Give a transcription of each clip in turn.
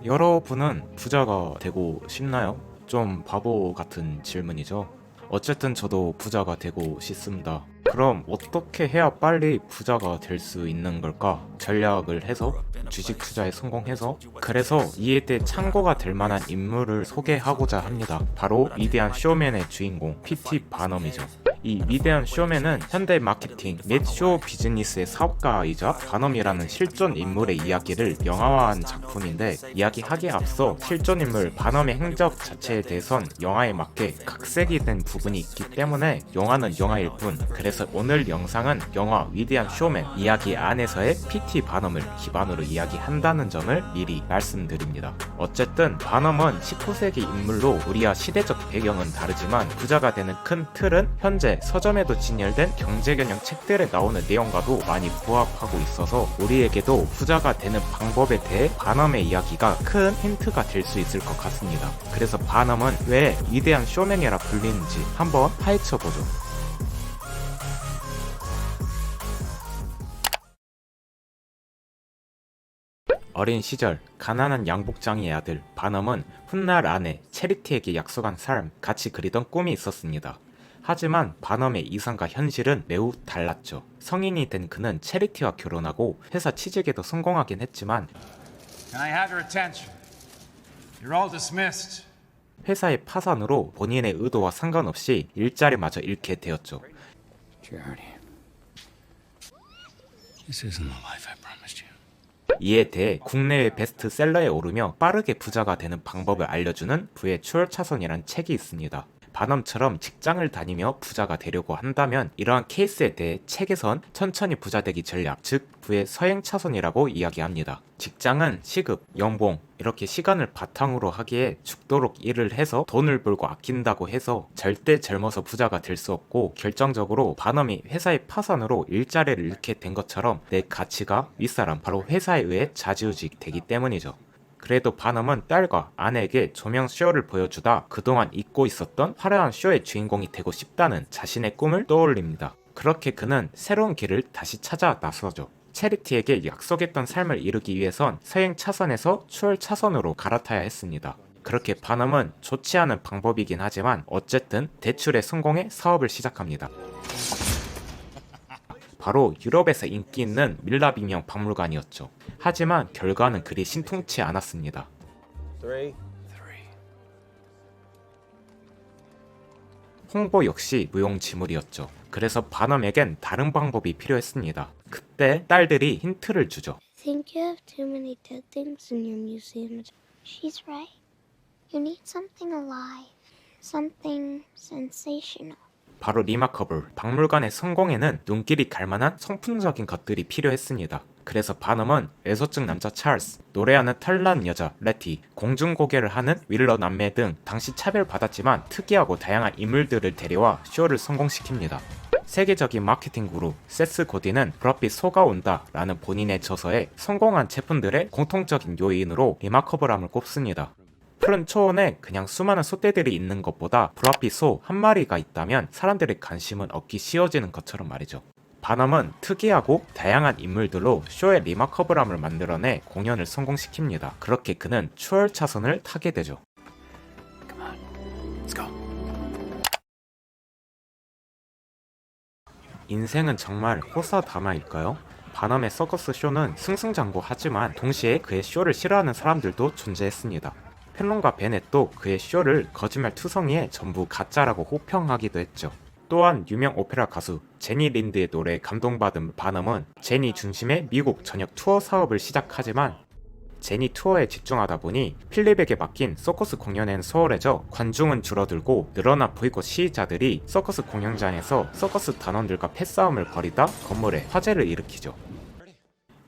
여러분은 부자가 되고 싶나요? 좀 바보 같은 질문이죠. 어쨌든 저도 부자가 되고 싶습니다. 그럼 어떻게 해야 빨리 부자가 될 수 있는 걸까? 전략을 해서 주식 투자에 성공해서 그래서 이에 대해 참고가 될 만한 인물을 소개하고자 합니다. 바로 위대한 쇼맨의 주인공 PT 바넘이죠. 이 위대한 쇼맨은 현대 마케팅 및 쇼 비즈니스의 사업가이자 바넘이라는 실존 인물의 이야기를 영화화한 작품인데, 이야기하기에 앞서 실존 인물 바넘의 행적 자체에 대해선 영화에 맞게 각색이 된 부분이 있기 때문에 영화는 영화일 뿐, 그래서 오늘 영상은 영화 위대한 쇼맨 이야기 안에서의 PT 바넘을 기반으로 이야기한다는 점을 미리 말씀드립니다. 어쨌든 바넘은 19세기 인물로 우리와 시대적 배경은 다르지만 부자가 되는 큰 틀은 현재 서점에도 진열된 경제개념 책들에 나오는 내용과도 많이 부합하고 있어서 우리에게도 부자가 되는 방법에 대해 바넘의 이야기가 큰 힌트가 될 수 있을 것 같습니다. 그래서 바넘은 왜 위대한 쇼맨이라 불리는지 한번 파헤쳐보죠. 어린 시절 가난한 양복장이의 아들 바넘은 훗날 아내 체리티에게 약속한 삶, 같이 그리던 꿈이 있었습니다. 하지만 바넘의 이상과 현실은 매우 달랐죠. 성인이 된 그는 체리티와 결혼하고 회사 취직에도 성공하긴 했지만 Can I have your attention? You're all dismissed. 회사의 파산으로 본인의 의도와 상관없이 일자리마저 잃게 되었죠. Charity. This isn't the life I promised you. 이에 대해 국내외 베스트셀러에 오르며 빠르게 부자가 되는 방법을 알려주는 부의 추월차선이란 책이 있습니다. 바넘처럼 직장을 다니며 부자가 되려고 한다면 이러한 케이스에 대해 책에선 천천히 부자 되기 전략, 즉 부의 서행차선이라고 이야기합니다. 직장은 시급, 연봉 이렇게 시간을 바탕으로 하기에 죽도록 일을 해서 돈을 벌고 아낀다고 해서 절대 젊어서 부자가 될 수 없고, 결정적으로 바넘이 회사의 파산으로 일자리를 잃게 된 것처럼 내 가치가 윗사람, 바로 회사에 의해 좌지우지 되기 때문이죠. 그래도 바넘은 딸과 아내에게 조명 쇼를 보여주다 그동안 잊고 있었던 화려한 쇼의 주인공이 되고 싶다는 자신의 꿈을 떠올립니다. 그렇게 그는 새로운 길을 다시 찾아 나서죠. 체리티에게 약속했던 삶을 이루기 위해선 서행 차선에서 추월 차선으로 갈아타야 했습니다. 그렇게 바넘은 좋지 않은 방법이긴 하지만 어쨌든 대출에 성공해 사업을 시작합니다. 바로 유럽에서 인기 있는 밀라빔형 박물관이었죠. 하지만 결과는 그리 신통치 않았습니다. 홍보 역시 무용지물이었죠. 그래서 바넘에겐 다른 방법이 필요했습니다. 그때 딸들이 힌트를 주죠. Think you have too many dead things in your museum. She's right. You need something alive, something sensational. 바로 리마커블, 박물관의 성공에는 눈길이 갈만한 성품적인 것들이 필요했습니다. 그래서 바넘은 외소증 남자 찰스, 노래하는 털난 여자 레티, 공중고개를 하는 윌러 남매 등 당시 차별받았지만 특이하고 다양한 인물들을 데려와 쇼를 성공시킵니다. 세계적인 마케팅 그룹 세스 고디는 불합빛 소가 온다 라는 본인의 저서에 성공한 제품들의 공통적인 요인으로 리마커블함을 꼽습니다. 푸른 초원에 그냥 수많은 소떼들이 있는 것보다 불합빛 소 한 마리가 있다면 사람들의 관심은 얻기 쉬워지는 것처럼 말이죠. 바넘은 특이하고 다양한 인물들로 쇼의 리마커블함을 만들어내 공연을 성공시킵니다. 그렇게 그는 추월 차선을 타게 되죠. Come on. Let's go. 인생은 정말 호사다마일까요? 바넘의 서커스 쇼는 승승장구하지만 동시에 그의 쇼를 싫어하는 사람들도 존재했습니다. 평론가 베넷도 그의 쇼를 거짓말 투성이에 전부 가짜라고 호평하기도 했죠. 또한 유명 오페라 가수 제니 린드의 노래에 감동받은 바넘은 제니 중심의 미국 전역 투어 사업을 시작하지만 제니 투어에 집중하다 보니 필립에게 맡긴 서커스 공연에는 소홀해져 관중은 줄어들고 늘어난 보이콧 시위자들이 서커스 공연장에서 서커스 단원들과 패싸움을 벌이다 건물에 화재를 일으키죠.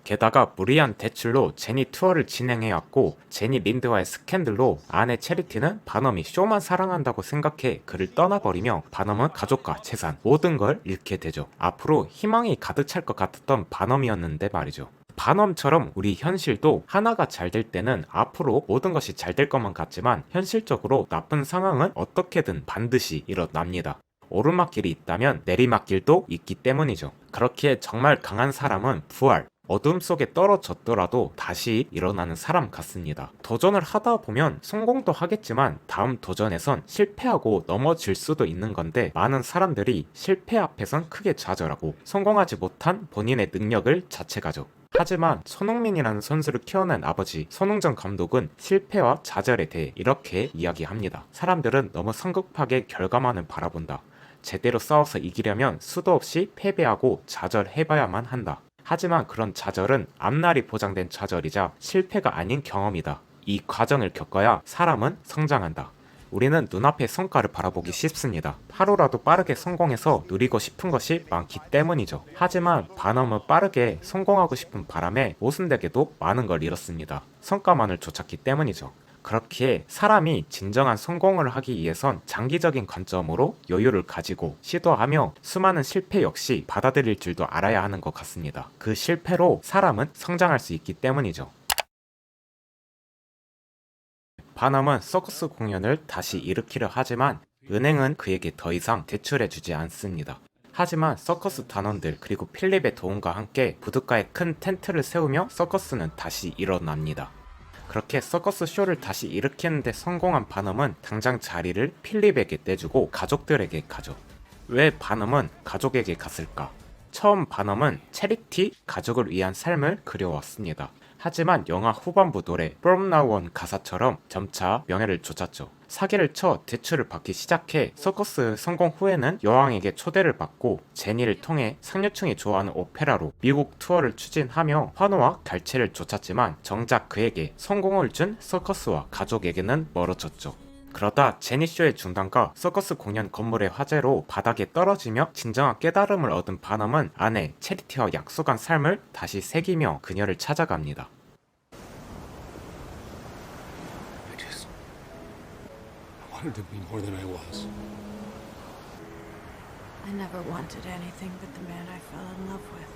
게다가 무리한 대출로 제니 투어를 진행해왔고, 제니 린드와의 스캔들로 아내 체리티는 바넘이 쇼만 사랑한다고 생각해 그를 떠나버리며 바넘은 가족과 재산 모든 걸 잃게 되죠. 앞으로 희망이 가득 찰 것 같았던 바넘이었는데 말이죠. 바넘처럼 우리 현실도 하나가 잘 될 때는 앞으로 모든 것이 잘 될 것만 같지만 현실적으로 나쁜 상황은 어떻게든 반드시 일어납니다. 오르막길이 있다면 내리막길도 있기 때문이죠. 그렇기에 정말 강한 사람은 부활, 어둠 속에 떨어졌더라도 다시 일어나는 사람 같습니다. 도전을 하다 보면 성공도 하겠지만 다음 도전에선 실패하고 넘어질 수도 있는 건데, 많은 사람들이 실패 앞에선 크게 좌절하고 성공하지 못한 본인의 능력을 자책하죠. 하지만 손흥민이라는 선수를 키워낸 아버지 손흥정 감독은 실패와 좌절에 대해 이렇게 이야기합니다. 사람들은 너무 성급하게 결과만을 바라본다. 제대로 싸워서 이기려면 수도 없이 패배하고 좌절해봐야만 한다. 하지만 그런 좌절은 앞날이 보장된 좌절이자 실패가 아닌 경험이다. 이 과정을 겪어야 사람은 성장한다. 우리는 눈앞의 성과를 바라보기 쉽습니다. 하루라도 빠르게 성공해서 누리고 싶은 것이 많기 때문이죠. 하지만 반어은 빠르게 성공하고 싶은 바람에 모순되게도 많은 걸 잃었습니다. 성과만을 쫓았기 때문이죠. 그렇기에 사람이 진정한 성공을 하기 위해선 장기적인 관점으로 여유를 가지고 시도하며 수많은 실패 역시 받아들일 줄도 알아야 하는 것 같습니다. 그 실패로 사람은 성장할 수 있기 때문이죠. 바넘은 서커스 공연을 다시 일으키려 하지만 은행은 그에게 더 이상 대출해주지 않습니다. 하지만 서커스 단원들 그리고 필립의 도움과 함께 부둣가에 큰 텐트를 세우며 서커스는 다시 일어납니다. 그렇게 서커스 쇼를 다시 일으키는데 성공한 바넘은 당장 자리를 필립에게 떼주고 가족들에게 가죠. 왜 바넘은 가족에게 갔을까? 처음 바넘은 체리티, 가족을 위한 삶을 그려왔습니다. 하지만 영화 후반부 노래 From Now On 가사처럼 점차 명예를 쫓았죠. 사기를 쳐 대출을 받기 시작해 서커스 성공 후에는 여왕에게 초대를 받고 제니를 통해 상류층이 좋아하는 오페라로 미국 투어를 추진하며 환호와 갈채를 쫓았지만 정작 그에게 성공을 준 서커스와 가족에게는 멀어졌죠. 그러다 제니쇼의 중단과 서커스 공연 건물의 화재로 바닥에 떨어지며 진정한 깨달음을 얻은 바넘은 아내 체리티와 약속한 삶을 다시 새기며 그녀를 찾아갑니다. I wanted to be more than I was. I never wanted anything but the man I fell in love with.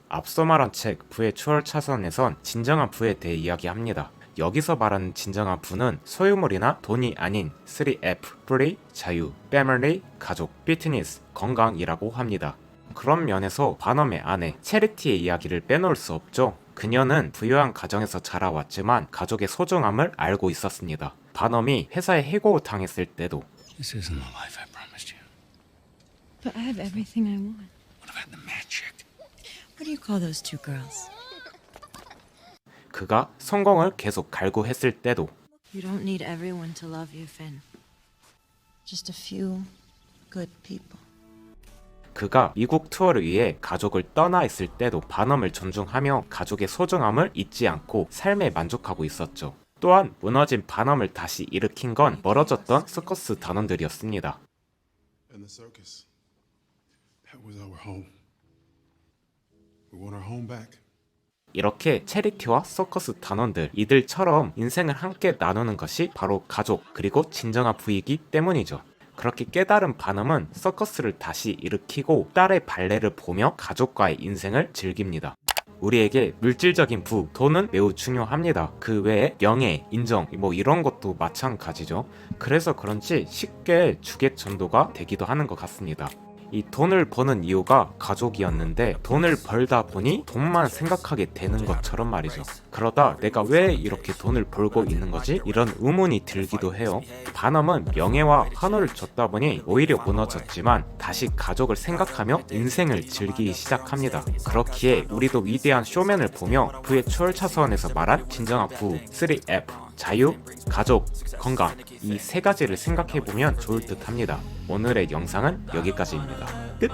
앞서 말한 책 부의 추월 차선에선 진정한 부에 대해 이야기합니다. 여기서 말하는 진정한 부는 소유물이나 돈이 아닌 3F, free, 자유, family, 가족, fitness, 건강이라고 합니다. 그런 면에서 바넘의 아내 체리티의 이야기를 빼놓을 수 없죠. 그녀는 부유한 가정에서 자라왔지만 가족의 소중함을 알고 있었습니다. 바넘이 회사에 해고를 당했을 때도 This isn't the life I promised you. But I have everything I want. What about the magic? What do you call those two girls? 그가 성공을 계속 갈구했을 때도 You don't need everyone to love you, Finn. Just a few good people. 그가 미국 투어를 위해 가족을 떠나 있을 때도 바넘을 존중하며 가족의 소중함을 잊지 않고 삶에 만족하고 있었죠. 또한 무너진 바넘을 다시 일으킨 건 멀어졌던 서커스 단원들이었습니다. And the circus. That was our home. We want our home back. 이렇게 체리티와 서커스 단원들 이들처럼 인생을 함께 나누는 것이 바로 가족 그리고 진정한 부이기 때문이죠. 그렇게 깨달은 바넘은 서커스를 다시 일으키고 딸의 발레를 보며 가족과의 인생을 즐깁니다. 우리에게 물질적인 부, 돈은 매우 중요합니다. 그 외에 명예, 인정, 이런 것도 마찬가지죠. 그래서 그런지 쉽게 주객전도가 되기도 하는 것 같습니다. 이 돈을 버는 이유가 가족이었는데 돈을 벌다 보니 돈만 생각하게 되는 것처럼 말이죠. 그러다 내가 왜 이렇게 돈을 벌고 있는 거지? 이런 의문이 들기도 해요. 바넘은 명예와 환호를 줬다 보니 오히려 무너졌지만 다시 가족을 생각하며 인생을 즐기기 시작합니다. 그렇기에 우리도 위대한 쇼맨을 보며 부의 추월 차선에서 말한 진정한 부 3F 자유, 가족, 건강 이 세 가지를 생각해보면 좋을 듯 합니다. 오늘의 영상은 여기까지입니다. 끝!